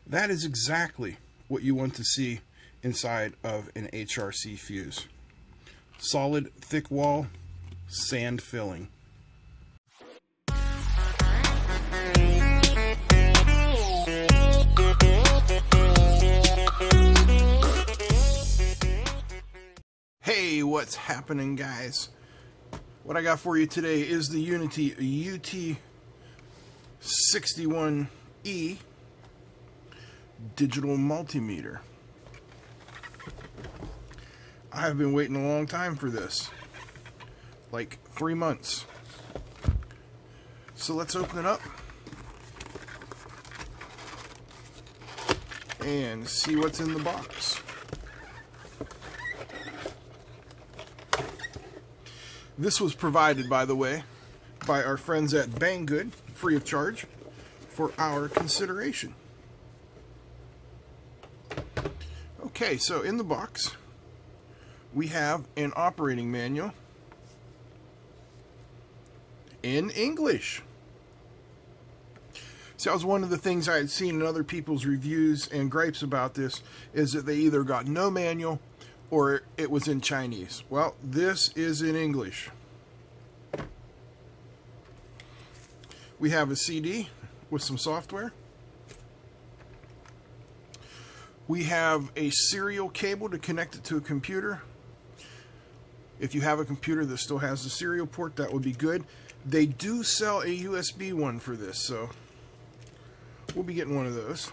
That is exactly what you want to see inside of an HRC fuse. Solid, thick wall, sand filling. Hey, what's happening, guys? What I got for you today is the Uni-T UT61e digital multimeter. I have been waiting a long time for this, like 3 months. So let's open it up and see what's in the box. This was provided, by the way, by our friends at Banggood, free of charge, for our consideration. Okay, so in the box, we have an operating manual in English. See, that was one of the things I had seen in other people's reviews and gripes about this, is that they either got no manual or it was in Chinese. Well, this is in English. We have a CD with some software. We have a serial cable to connect it to a computer. If you have a computer that still has the serial port, that would be good. They do sell a USB one for this, so we'll be getting one of those.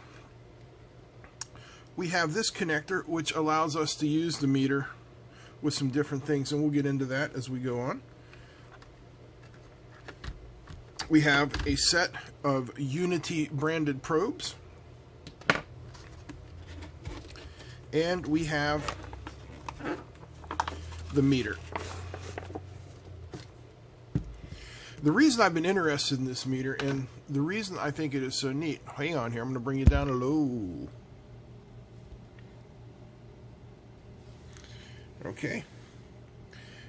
We have this connector, which allows us to use the meter with some different things, and we'll get into that as we go on. We have a set of Uni-T branded probes, and we have the meter. The reason I've been interested in this meter, and the reason I think it is so neat, hang on here, I'm going to bring you down low. Okay,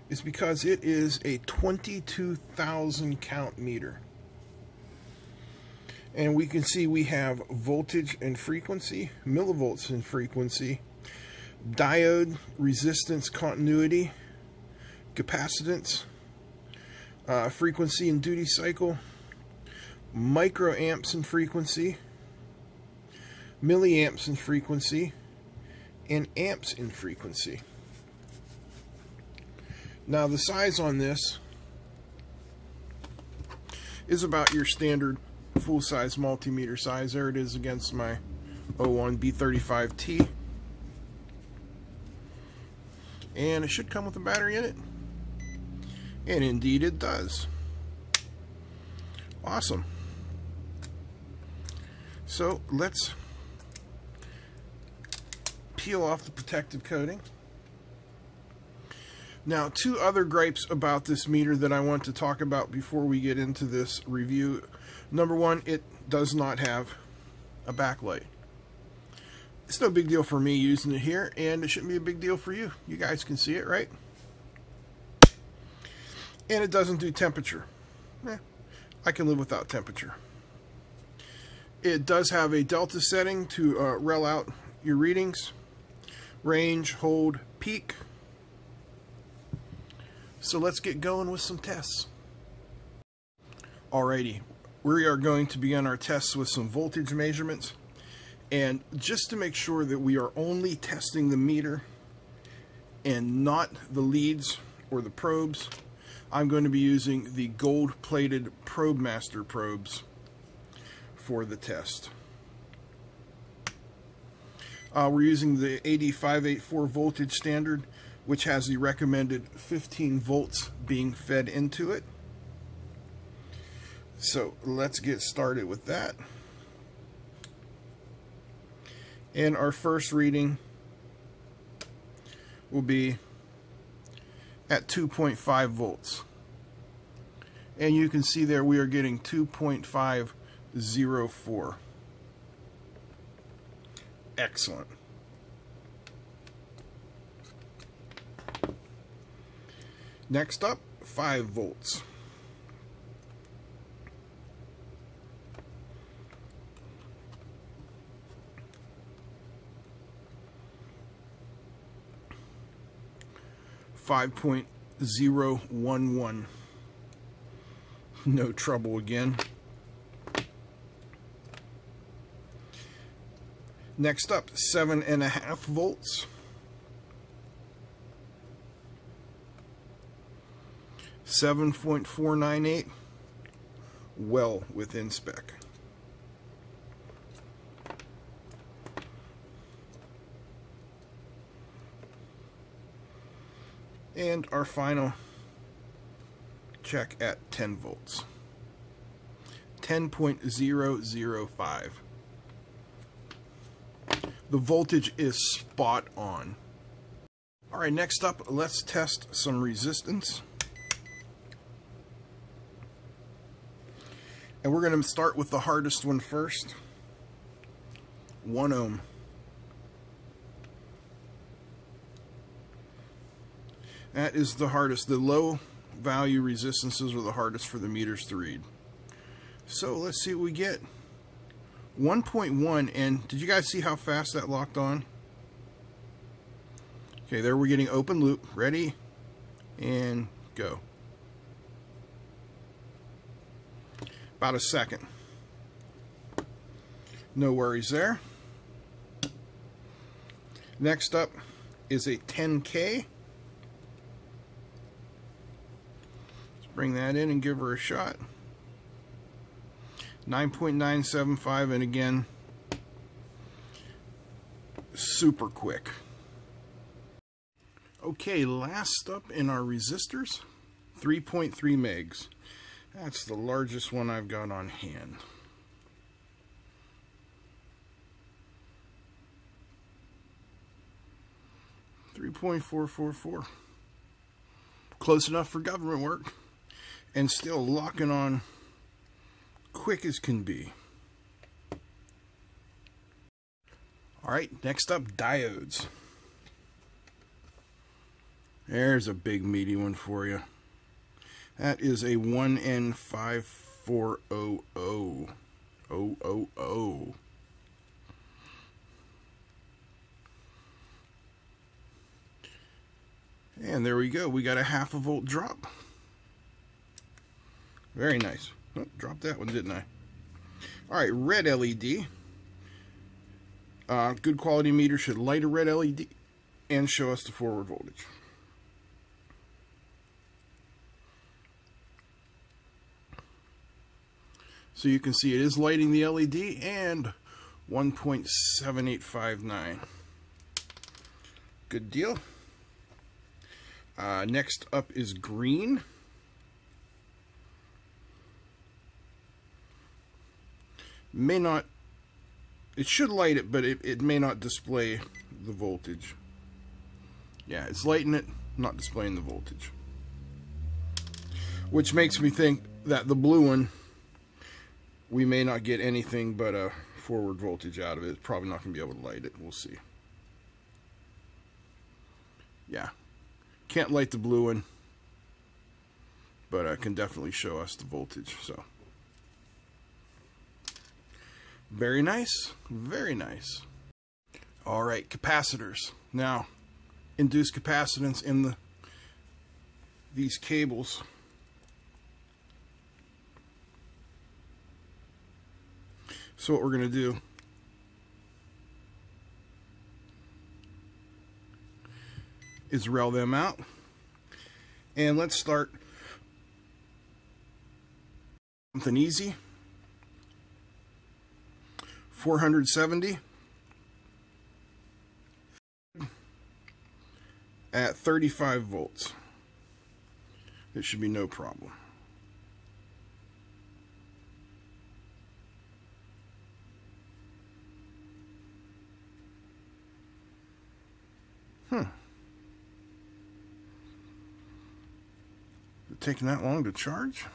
is because it is a 22,000 count meter. And we can see we have voltage and frequency, millivolts and frequency, diode, resistance, continuity, capacitance, frequency and duty cycle, microamps in frequency, milliamps in frequency, and amps in frequency. Now the size on this is about your standard full-size multimeter size. There it is against my 01 B35T. And it should come with a battery in it. And indeed it does. Awesome. So let's peel off the protective coating. Now, two other gripes about this meter that I want to talk about before we get into this review. Number one, it does not have a backlight. It's no big deal for me using it here, and it shouldn't be a big deal for you. You guys can see it, right? And it doesn't do temperature. I can live without temperature. It does have a delta setting to rel out your readings. Range, hold, peak. So let's get going with some tests. Alrighty, we are going to begin our tests with some voltage measurements. And just to make sure that we are only testing the meter and not the leads or the probes, I'm going to be using the gold-plated Probe Master probes for the test. We're using the AD584 voltage standard, which has the recommended 15 volts being fed into it. So let's get started with that. And our first reading will be at 2.5 volts. And you can see there we are getting 2.504. Excellent. Next up, 5 volts. 5.011. No trouble again. Next up, 7.5 volts. 7.498. Well within spec. And our final check at 10 volts. 10.005. The voltage is spot on. Alright, next up, let's test some resistance. And we're going to start with the hardest one first. 1 ohm. That is the hardest. The low value resistances are the hardest for the meters to read. So let's see what we get. 1.1, and did you guys see how fast that locked on? Okay, there we're getting open loop. Ready? And go. About a second. No worries there. Next up is a 10K. Let's bring that in and give her a shot. 9.975, and again, super quick. Okay, last up in our resistors, 3.3 megs. That's the largest one I've got on hand. .444. Close enough for government work, and still locking on quick as can be. Alright, next up, diodes. There's a big meaty one for you. That is a 1N5400. And there we go. We got a 0.5 volt drop. Very nice. Oh, dropped that one, didn't I? Alright, red LED. Good quality meter should light a red LED and show us the forward voltage. So you can see it is lighting the LED, and 1.7859. Good deal. Next up is green. May not, it should light it, but it may not display the voltage. Yeah, it's lighting it, not displaying the voltage. Which makes me think that the blue one, we may not get anything but a forward voltage out of it. It's probably not going to be able to light it. We'll see. Yeah. Can't light the blue one, but can definitely show us the voltage. So, very nice. Very nice. Alright, capacitors. Now, induced capacitance in these cables. So what we're going to do is rail them out, and let's start something easy. 470 at 35 volts. It should be no problem. Is it taking that long to charge?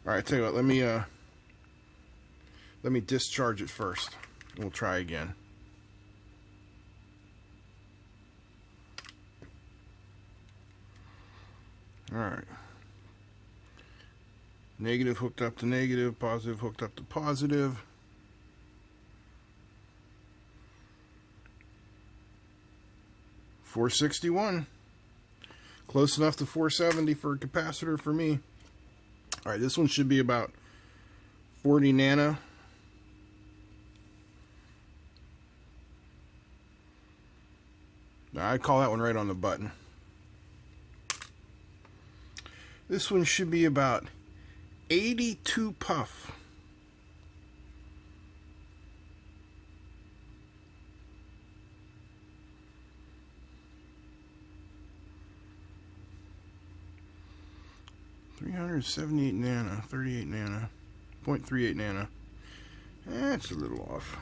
All right, tell you what, let me discharge it first. We'll try again. All right. Negative hooked up to negative, positive hooked up to positive. 461. Close enough to 470 for a capacitor for me. Alright, this one should be about 40 nano. Now, I'd call that one right on the button. This one should be about 82 puff. .78 nano, 38 nano, 0.38 nano. That's a little off.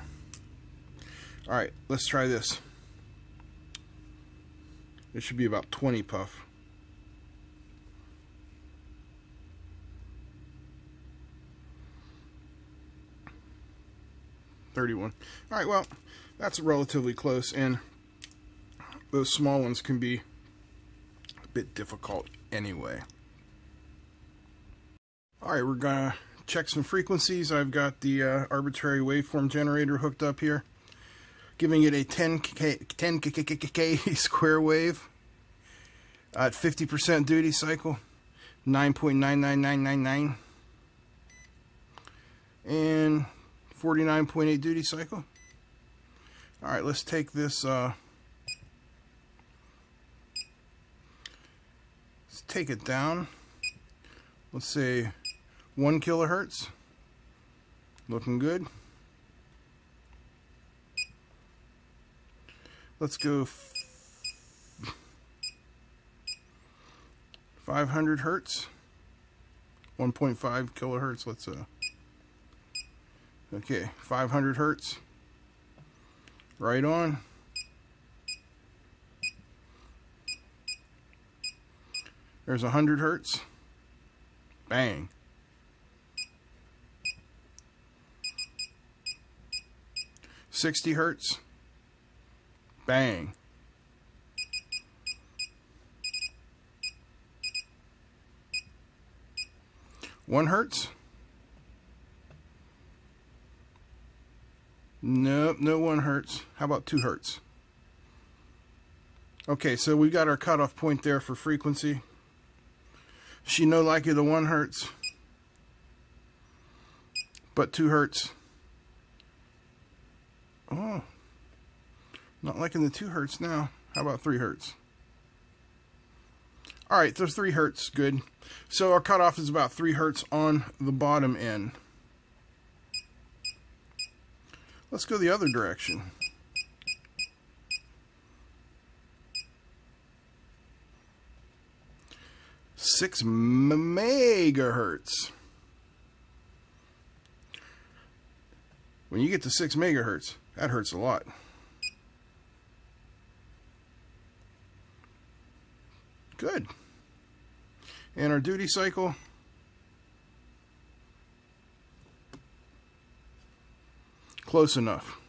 Alright, let's try this. It should be about 20 puff. .31. Alright, well, that's relatively close, and those small ones can be a bit difficult anyway. Alright, we're going to check some frequencies. I've got the arbitrary waveform generator hooked up here, giving it a 10K square wave at 50% duty cycle, 9.99999, and 49.8 duty cycle. Alright, let's take this, let's take it down. Let's say 1 kilohertz. Looking good. Let's go 500 hertz. 1.5 kilohertz. Let's okay, 500 hertz. Right on. There's 100 hertz. Bang. .60 hertz. Bang. .1 hertz. Nope, no 1 hertz. How about 2 hertz? Okay, so we got our cutoff point there for frequency. She no like it the 1 hertz, but 2 hertz. Oh, not liking the 2 hertz now. How about 3 hertz? All right, there's 3 hertz, good. So our cutoff is about 3 hertz on the bottom end. Let's go the other direction. Six megahertz. When you get to 6 megahertz, that hurts a lot. Good. And our duty cycle, close enough.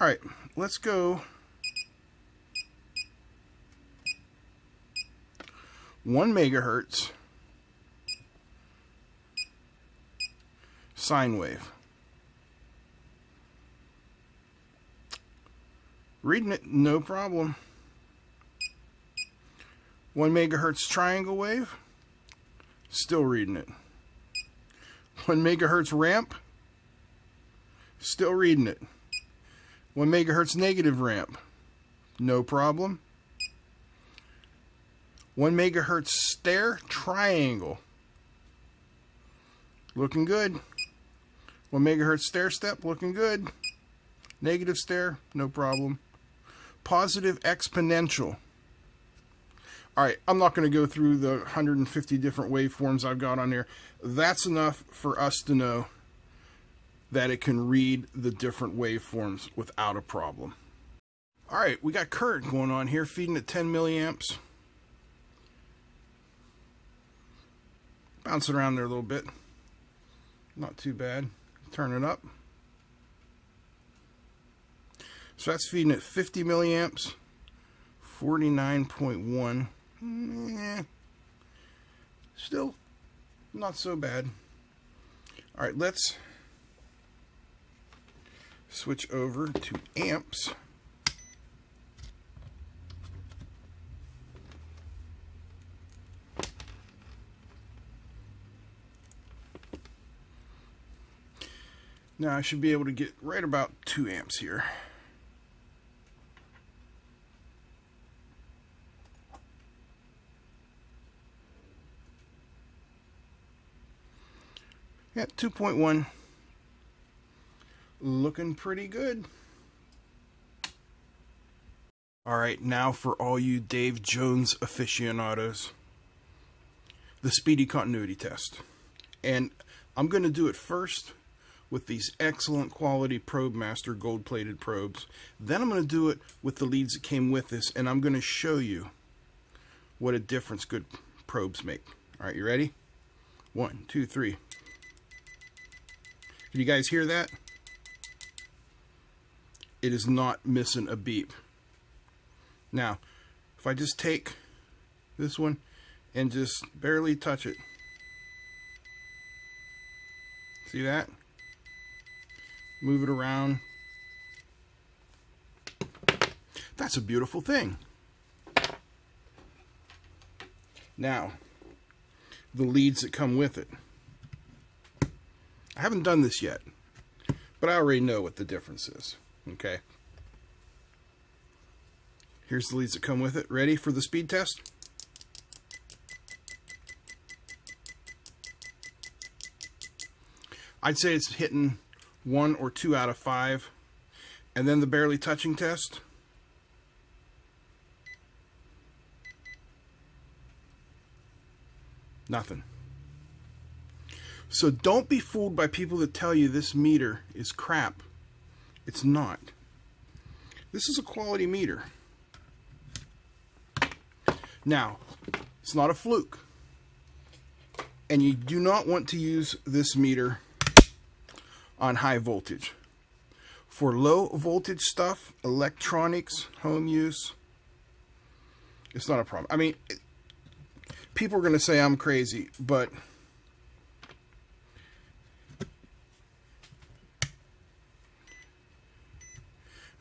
All right, let's go 1 megahertz sine wave. Reading it, no problem. 1 megahertz triangle wave, still reading it. 1 megahertz ramp, still reading it. 1 megahertz negative ramp, no problem. 1 megahertz stair triangle, looking good. 1 megahertz stair step, looking good. Negative stair, no problem. Positive exponential. Alright, I'm not going to go through the 150 different waveforms I've got on here. That's enough for us to know that it can read the different waveforms without a problem. Alright, we got current going on here, feeding at 10 milliamps. Bouncing around there a little bit. Not too bad. Turn it up. So that's feeding at 50 milliamps. 49.1. Still not so bad. Alright, let's switch over to amps. Now I should be able to get right about 2 amps here. Yeah, 2.1. Looking pretty good. Alright, now for all you Dave Jones aficionados, the Speedy continuity test. And I'm going to do it first with these excellent quality Probe Master gold-plated probes. Then I'm going to do it with the leads that came with this, and I'm going to show you what a difference good probes make. Alright, you ready? 1, 2, 3. Can you guys hear that? It is not missing a beep. Now, if I just take this one and just barely touch it, see that? Move it around. That's a beautiful thing. Now, the leads that come with it. I haven't done this yet, but I already know what the difference is. Okay. Here's the leads that come with it. Ready for the speed test? I'd say it's hitting 1 or 2 out of 5. And then the barely touching test. Nothing. So don't be fooled by people that tell you this meter is crap. It's not. This is a quality meter. Now, it's not a fluke. And you do not want to use this meter on high voltage. For low voltage stuff, electronics, home use, it's not a problem. I mean, people are going to say I'm crazy, but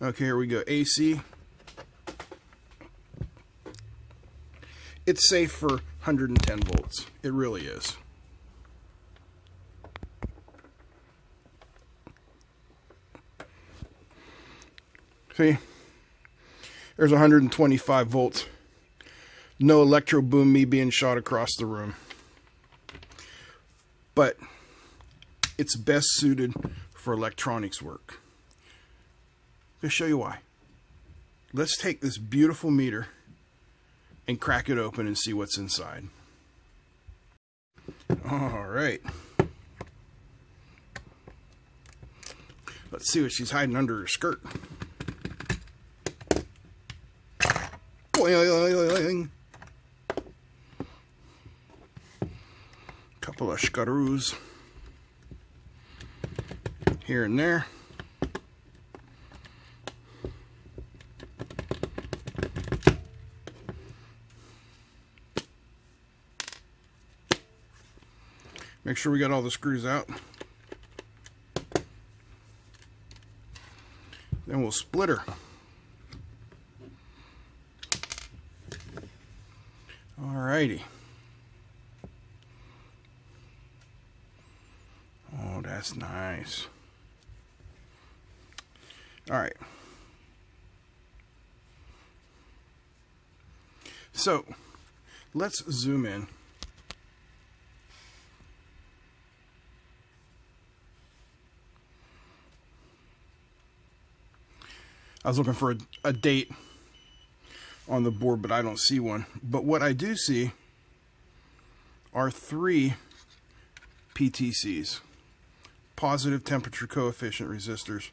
okay, here we go. AC. It's safe for 110 volts. It really is. See? There's 125 volts. No electro boom me being shot across the room. But it's best suited for electronics work. I'll show you why. Let's take this beautiful meter and crack it open and see what's inside. All right. Let's see what she's hiding under her skirt. Boing. Couple of screws here and there. Make sure we got all the screws out. Then we'll split her. Alrighty. Oh, that's nice. Alright. So, let's zoom in. I was looking for a date on the board, but I don't see one. But what I do see are 3 PTCs, positive temperature coefficient resistors,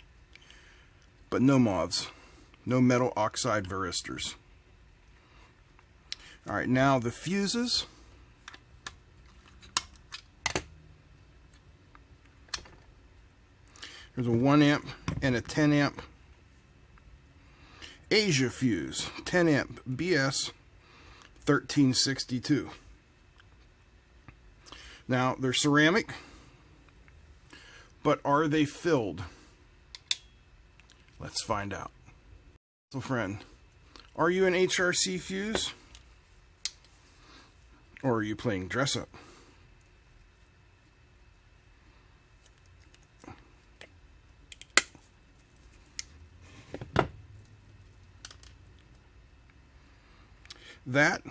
but no MOVs, no metal oxide varistors. All right, now the fuses. There's a 1 amp and a 10 amp Asia fuse, 10 amp BS 1362. Now they're ceramic, but are they filled? Let's find out. So friend, are you an HRC fuse? Or are you playing dress up? That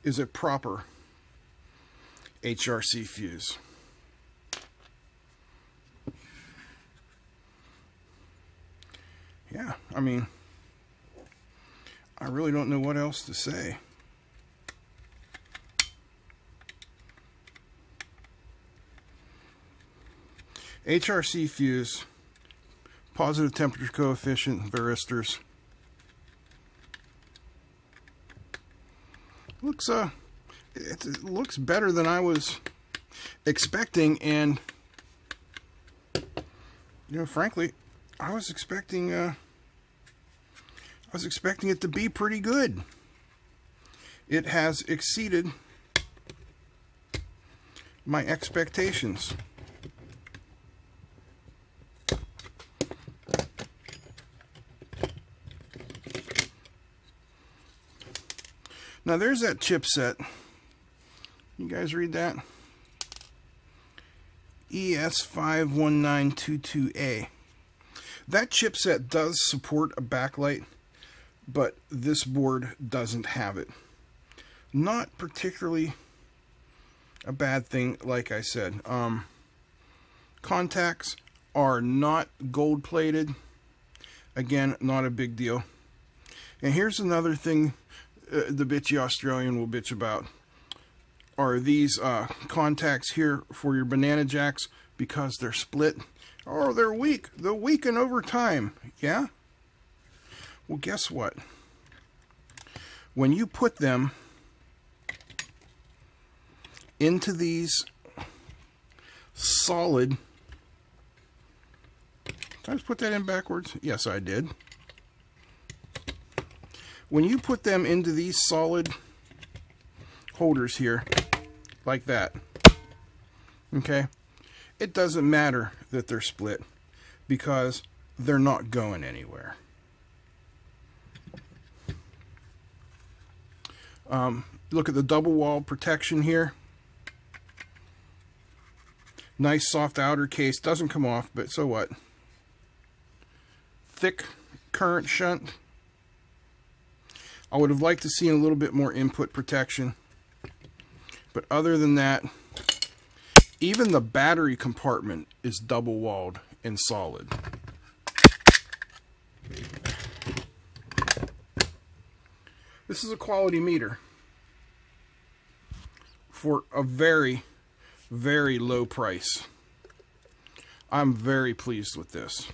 is a proper HRC fuse. Yeah, I mean, I really don't know what else to say. HRC fuse, positive temperature coefficient, varistors. It looks better than I was expecting, and frankly, I was expecting it to be pretty good. It has exceeded my expectations. Now there's that chipset. You guys read that? ES51922A. That chipset does support a backlight, but this board doesn't have it. Not particularly a bad thing, like I said. Contacts are not gold plated. Again, not a big deal. And here's another thing the bitchy Australian will bitch about, are these contacts here for your banana jacks, because they're split. Oh, they're weak. They'll weaken over time. Yeah? Well, guess what? When you put them into these solid... Did I just put that in backwards? Yes, I did. When you put them into these solid holders here, like that, okay, it doesn't matter that they're split, because they're not going anywhere. Look at the double wall protection here. Nice soft outer case, doesn't come off, but so what? Thick current shunt. I would have liked to see a little bit more input protection, but other than that, even the battery compartment is double walled and solid. This is a quality meter for a very, very low price. I'm very pleased with this.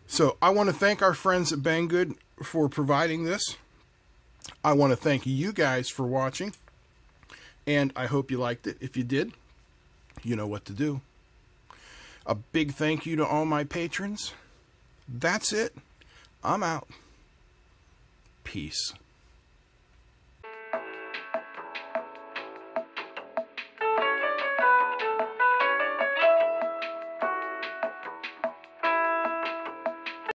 So I want to thank our friends at Banggood for providing this. I want to thank you guys for watching, and I hope you liked it. If you did, you know what to do. A big thank you to all my patrons. That's it. I'm out. Peace.